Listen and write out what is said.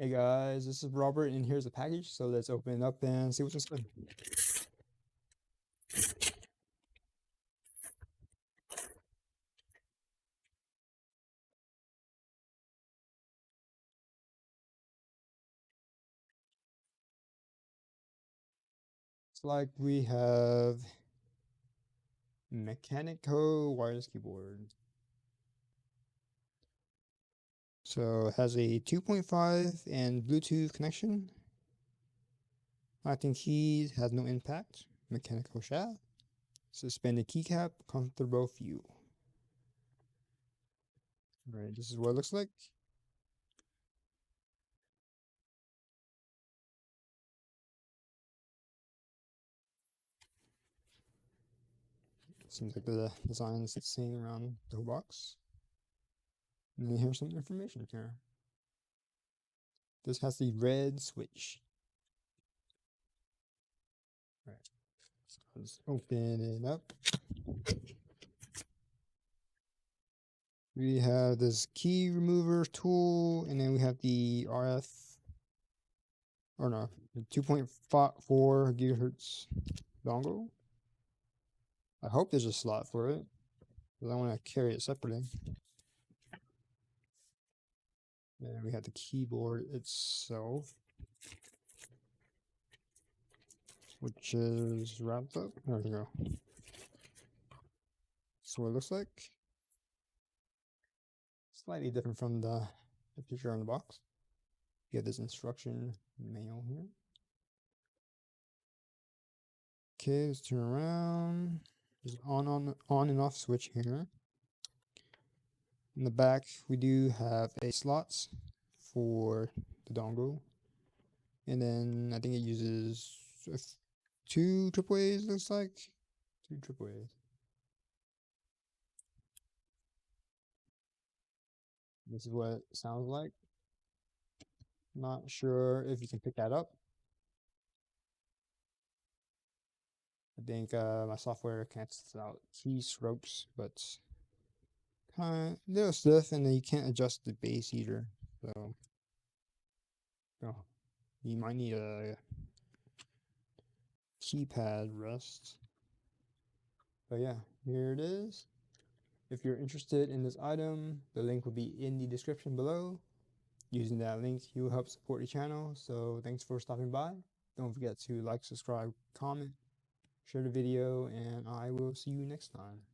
Hey guys, this is Robert, and here's the package. So let's open it up and see what's inside. It's like we have mechanical wireless keyboard. So it has a 2.5 and Bluetooth connection. Acting keys has no impact. Mechanical shaft. Suspended keycap. Comfortable view. Alright, this is what it looks like. Seems like the design is the same around the whole box. And then here's some information here. This has the red switch. Right. So let's open it up. We have this key remover tool, and then we have the RF, or no, 2.4 gigahertz dongle. I hope there's a slot for it, because I want to carry it separately. And we have the keyboard itself, which is wrapped up. There we go. So what it looks like. Slightly different from the picture on the box. You have this instruction manual here. Okay, let's turn around. There's on and off switch here. In the back, we do have a slots for the dongle. And then I think it uses 2 AAAs, looks like. 2 AAAs. This is what it sounds like. Not sure if you can pick that up. I think my software cancels out keystrokes, but kind of little stiff, and then you can't adjust the bass either. So, you might need a keypad rest. But yeah, here it is. If you're interested in this item, the link will be in the description below. Using that link, you will help support the channel. So thanks for stopping by. Don't forget to like, subscribe, comment, share the video, and I will see you next time.